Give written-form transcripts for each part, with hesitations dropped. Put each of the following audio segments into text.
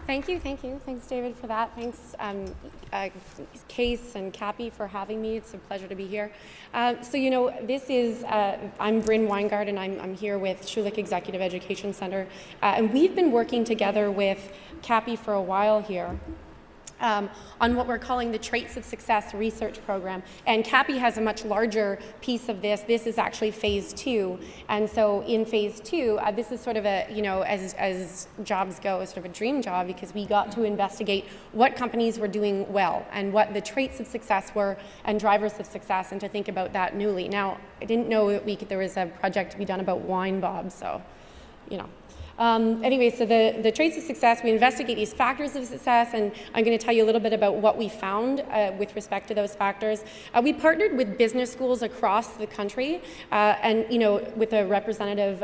Thank you. Thanks, David, for that. Thanks, Case and CAPI for having me. It's a pleasure to be here. So, this is, I'm Brynn Winegard, and I'm here with Schulich Executive Education Center. And we've been working together with CAPI for a while here. On what we're calling the Traits of Success research program. And CAPI has a much larger piece of this. This is actually phase 2. And so in phase 2, this is sort of a, as jobs go, sort of a dream job, because we got to investigate what companies were doing well and what the traits of success were and drivers of success, and to think about that newly. Now, I didn't know that there was a project to be done about wine, Bob, so, Anyway, so the traits of success, we investigate these factors of success, and I'm going to tell you a little bit about what we found with respect to those factors. We partnered with business schools across the country, and with a representative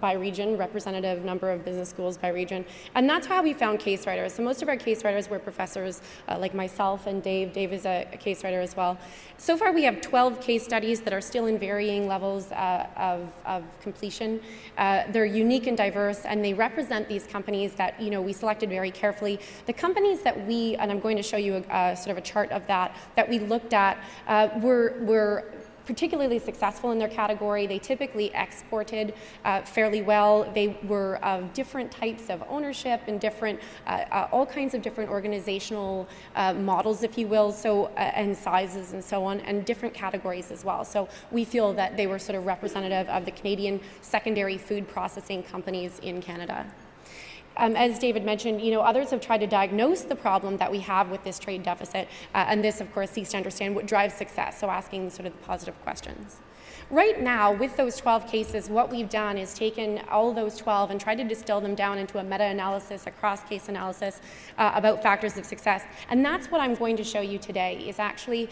by region, representative number of business schools by region, and that's how we found case writers. So most of our case writers were professors like myself and Dave. Dave is a case writer as well. So far, we have 12 case studies that are still in varying levels of completion. They're unique and diverse, and they represent these companies that we selected very carefully. The companies that we, and I'm going to show you sort of a chart of that we looked at, were particularly successful in their category. They typically exported fairly well. They were of different types of ownership and different, all kinds of different organizational models, if you will, so and sizes and so on, and different categories as well. So we feel that they were sort of representative of the Canadian secondary food processing companies in Canada. As David mentioned, others have tried to diagnose the problem that we have with this trade deficit, and this, of course, seeks to understand what drives success, so asking sort of the positive questions. Right now, with those 12 cases, what we've done is taken all those 12 and tried to distill them down into a meta-analysis, a cross-case analysis about factors of success. And that's what I'm going to show you today, is actually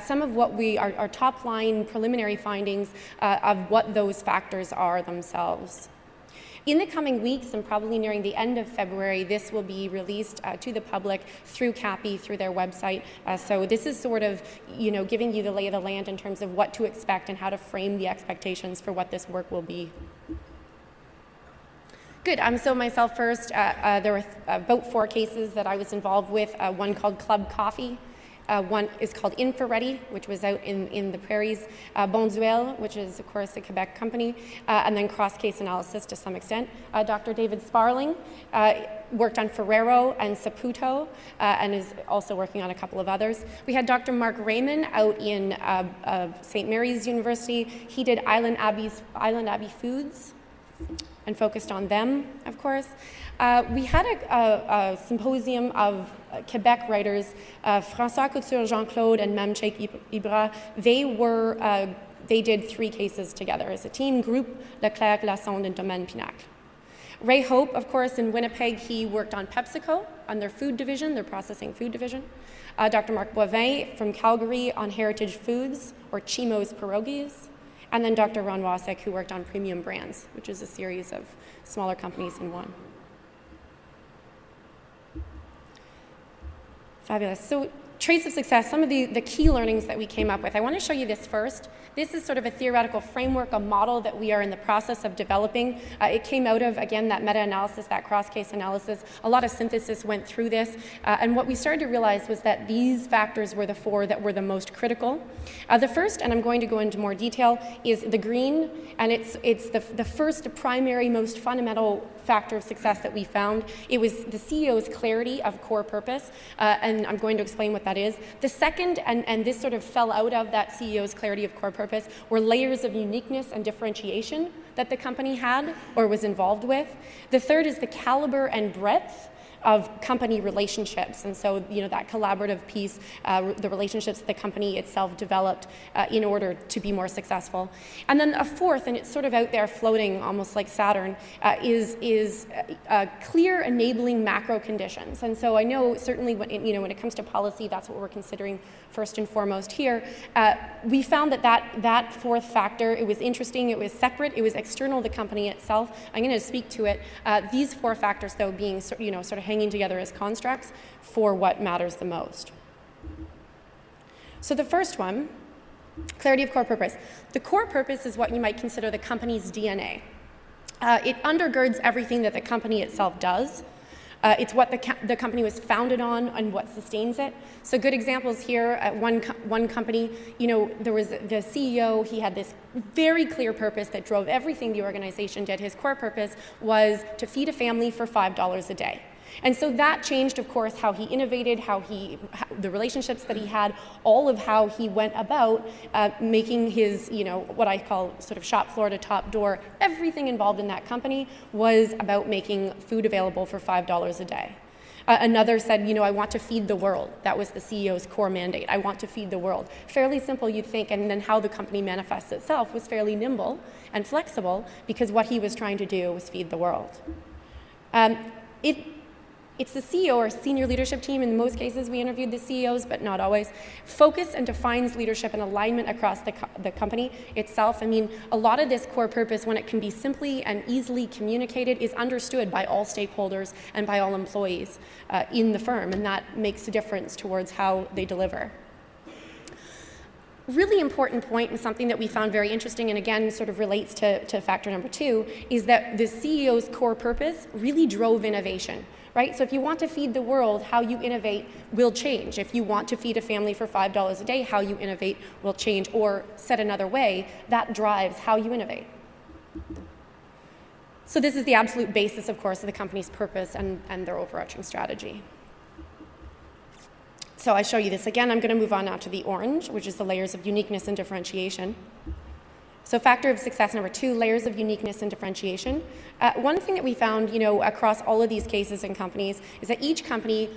some of what our top-line preliminary findings of what those factors are themselves. In the coming weeks, and probably nearing the end of February, this will be released to the public through CAPI, through their website. So this is sort of, giving you the lay of the land in terms of what to expect and how to frame the expectations for what this work will be. Good. So myself first, there were about 4 cases that I was involved with. One called Club Coffee. One is called Infraready, which was out in the prairies, Bonduelle, which is, of course, a Quebec company, and then cross-case analysis to some extent. Dr. David Sparling worked on Ferrero and Saputo, and is also working on a couple of others. We had Dr. Mark Raymond out in St. Mary's University. He did Island Abbey Foods and focused on them, of course. We had a symposium of Quebec writers, François Couture, Jean-Claude, and Mme Cheikh Ibra. They did 3 cases together as a team, Groupe Leclerc, Lassonde, and Domaine Pinacle. Ray Hope, of course, in Winnipeg, he worked on PepsiCo, on their food division, their processing food division. Dr. Marc Boivin from Calgary on Heritage Foods, or Chimo's Pierogies. And then Dr. Ron Wasek, who worked on Premium Brands, which is a series of smaller companies in one. Fabulous. So traits of success, some of the key learnings that we came up with. I want to show you this first. This is sort of a theoretical framework, a model that we are in the process of developing. It came out of, again, that meta-analysis, that cross-case analysis. A lot of synthesis went through this. And what we started to realize was that these factors were the 4 that were the most critical. The first, and I'm going to go into more detail, is the green. And it's the first primary, most fundamental factor of success that we found. It was the CEO's clarity of core purpose. And I'm going to explain what that is. The second, and this sort of fell out of that CEO's clarity of core purpose, were layers of uniqueness and differentiation that the company had or was involved with. The third is the caliber and breadth of company relationships, and so that collaborative piece, the relationships that the company itself developed in order to be more successful. And then a fourth, and it's sort of out there floating almost like Saturn, is clear enabling macro conditions. And so I know certainly when it comes to policy, that's what we're considering first and foremost here. We found that fourth factor, it was interesting, it was separate, it was external to the company itself. I'm going to speak to it. These 4 factors, though, being sort of hanging together as constructs for what matters the most. So the first one, clarity of core purpose. The core purpose is what you might consider the company's DNA. It undergirds everything that the company itself does. It's what the company was founded on and what sustains it. So good examples here at one company, there was the CEO, he had this very clear purpose that drove everything the organization did. His core purpose was to feed a family for $5 a day. And so that changed, of course, how he innovated, the relationships that he had, all of how he went about making his, what I call sort of shop floor to top door. Everything involved in that company was about making food available for $5 a day. Another said, I want to feed the world. That was the CEO's core mandate. I want to feed the world. Fairly simple, you'd think, and then how the company manifests itself was fairly nimble and flexible because what he was trying to do was feed the world. It's the CEO or senior leadership team, in most cases we interviewed the CEOs, but not always, focus and defines leadership and alignment across the company itself. A lot of this core purpose, when it can be simply and easily communicated, is understood by all stakeholders and by all employees in the firm, and that makes a difference towards how they deliver. Really important point, and something that we found very interesting, and again sort of relates to factor number 2, is that the CEO's core purpose really drove innovation. Right? So if you want to feed the world, how you innovate will change. If you want to feed a family for $5 a day, how you innovate will change. Or said another way, that drives how you innovate. So this is the absolute basis, of course, of the company's purpose and their overarching strategy. So I show you this again. I'm going to move on now to the orange, which is the layers of uniqueness and differentiation. So factor of success number 2, layers of uniqueness and differentiation. One thing that we found, across all of these cases and companies is that each company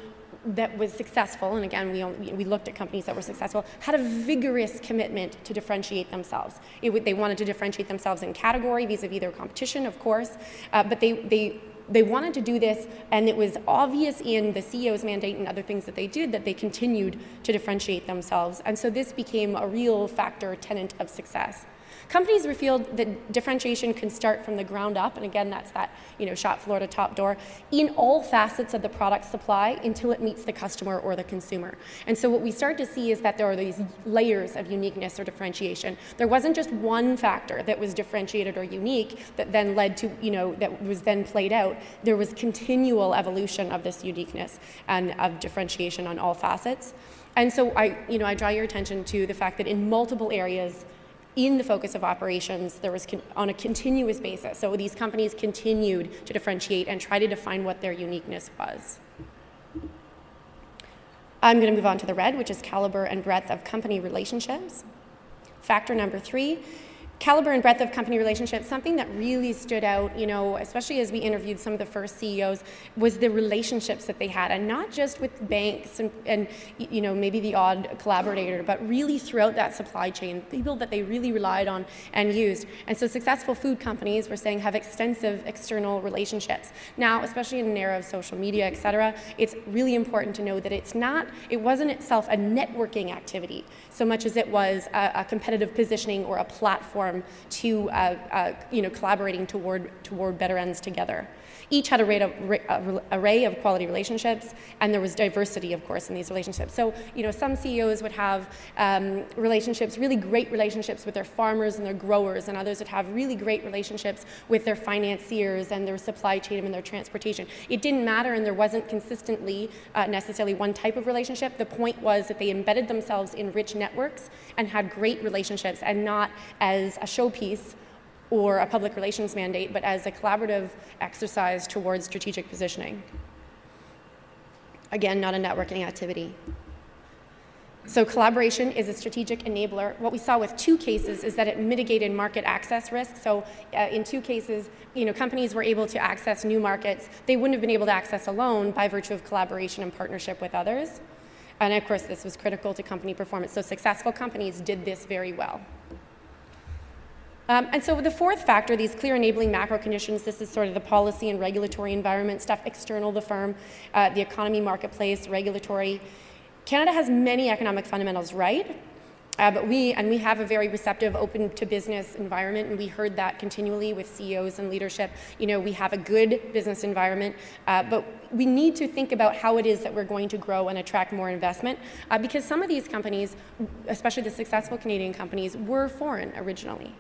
that was successful, and again, we looked at companies that were successful, had a vigorous commitment to differentiate themselves. They wanted to differentiate themselves in category vis-a-vis their competition, of course, but they wanted to do this, and it was obvious in the CEO's mandate and other things that they did that they continued to differentiate themselves. And so this became a real factor, tenet of success. Companies revealed that differentiation can start from the ground up, and again, that's that shop floor to top door, in all facets of the product supply until it meets the customer or the consumer. And so what we start to see is that there are these layers of uniqueness or differentiation. There wasn't just one factor that was differentiated or unique that then led to, that was then played out. There was continual evolution of this uniqueness and of differentiation on all facets. And so I draw your attention to the fact that in multiple areas, in the focus of operations, there was on a continuous basis. So these companies continued to differentiate and try to define what their uniqueness was. I'm going to move on to the red, which is caliber and breadth of company relationships. Factor number 3, caliber and breadth of company relationships. Something that really stood out, especially as we interviewed some of the first CEOs, was the relationships that they had, and not just with banks and maybe the odd collaborator, but really throughout that supply chain, people that they really relied on and used. And so successful food companies, we're saying, have extensive external relationships. Now, especially in an era of social media, et cetera, it's really important to know that it wasn't itself a networking activity so much as it was a competitive positioning or a platform to collaborating toward better ends together. Each had an array of quality relationships, and there was diversity, of course, in these relationships. So, some CEOs would have relationships, really great relationships with their farmers and their growers, and others would have really great relationships with their financiers and their supply chain and their transportation. It didn't matter, and there wasn't consistently necessarily one type of relationship. The point was that they embedded themselves in rich networks and had great relationships, and not as a showpiece or a public relations mandate, but as a collaborative exercise towards strategic positioning. Again, not a networking activity. So collaboration is a strategic enabler. What we saw with 2 cases is that it mitigated market access risk. So in 2 cases, companies were able to access new markets they wouldn't have been able to access alone by virtue of collaboration and partnership with others. And of course, this was critical to company performance. So successful companies did this very well. And so the 4th factor, these clear enabling macro conditions, this is sort of the policy and regulatory environment stuff external to the firm, the economy, marketplace, regulatory. Canada has many economic fundamentals right, but we have a very receptive, open to business environment, and we heard that continually with CEOs and leadership. We have a good business environment, but we need to think about how it is that we're going to grow and attract more investment, because some of these companies, especially the successful Canadian companies, were foreign originally.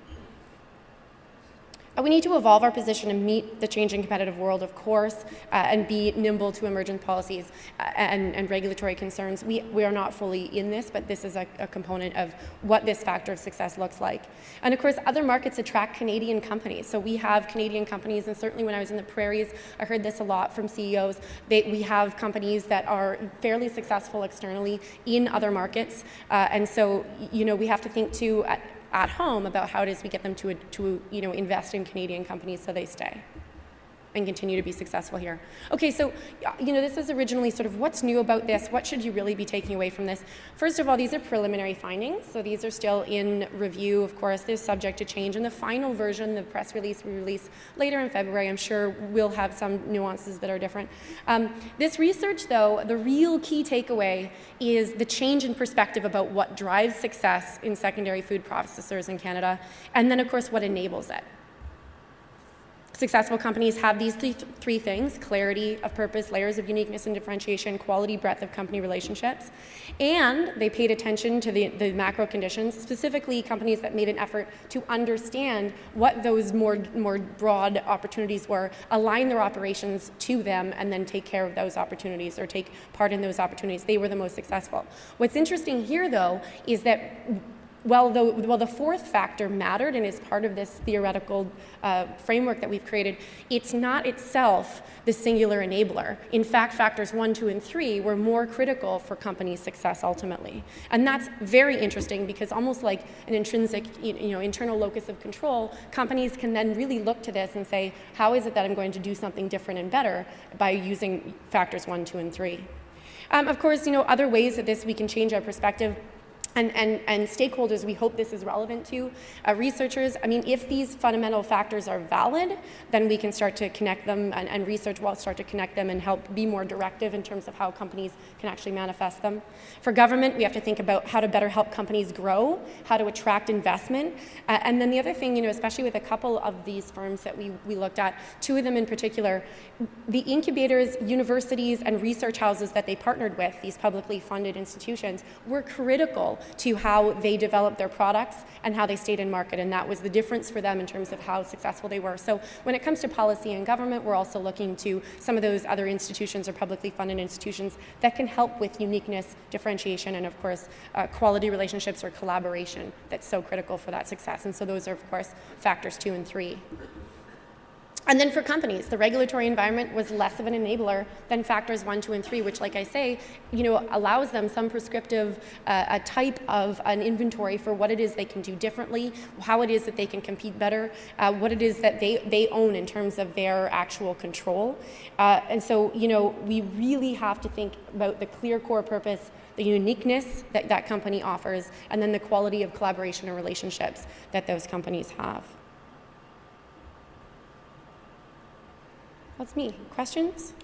We need to evolve our position and meet the changing competitive world, of course, and be nimble to emergent policies and regulatory concerns. We are not fully in this, but this is a component of what this factor of success looks like. And of course, other markets attract Canadian companies. So we have Canadian companies, and certainly when I was in the prairies, I heard this a lot from CEOs. We have companies that are fairly successful externally in other markets. And so, we have to think too, at home about how it is we get them to invest in Canadian companies so they stay and continue to be successful here. Okay, so this is originally sort of what's new about this. What should you really be taking away from this? First of all, these are preliminary findings, so these are still in review. Of course, they're subject to change, and the final version, the press release we release later in February, I'm sure will have some nuances that are different. This research, though, the real key takeaway is the change in perspective about what drives success in secondary food processors in Canada, and then, of course, what enables it. Successful companies have these three things: clarity of purpose, layers of uniqueness and differentiation, quality, breadth of company relationships. And they paid attention to the macro conditions, specifically companies that made an effort to understand what those more broad opportunities were, align their operations to them, and then take care of those opportunities or take part in those opportunities. They were the most successful. What's interesting here, though, is that while the fourth factor mattered and is part of this theoretical framework that we've created, it's not itself the singular enabler. In fact, factors 1, 2, and 3 were more critical for companies' success ultimately. And that's very interesting because almost like an intrinsic, internal locus of control, companies can then really look to this and say, how is it that I'm going to do something different and better by using factors 1, 2, and 3? Of course, other ways that we can change our perspective. And stakeholders, we hope this is relevant to. Researchers, if these fundamental factors are valid, then we can start to connect them, and research will start to connect them and help be more directive in terms of how companies can actually manifest them. For government, we have to think about how to better help companies grow, how to attract investment. And then the other thing, especially with a couple of these firms that we looked at, two of them in particular, the incubators, universities, and research houses that they partnered with, these publicly funded institutions, were critical to how they developed their products and how they stayed in market, and that was the difference for them in terms of how successful they were. So when it comes to policy and government, we're also looking to some of those other institutions or publicly funded institutions that can help with uniqueness, differentiation, and of course, quality relationships or collaboration that's so critical for that success. And so those are, of course, factors 2 and 3. And then for companies, the regulatory environment was less of an enabler than factors 1, 2, and 3, which, like I say, allows them some prescriptive a type of an inventory for what it is they can do differently, how it is that they can compete better, what it is that they own in terms of their actual control. And so, we really have to think about the clear core purpose, the uniqueness that company offers, and then the quality of collaboration and relationships that those companies have. That's me. Questions?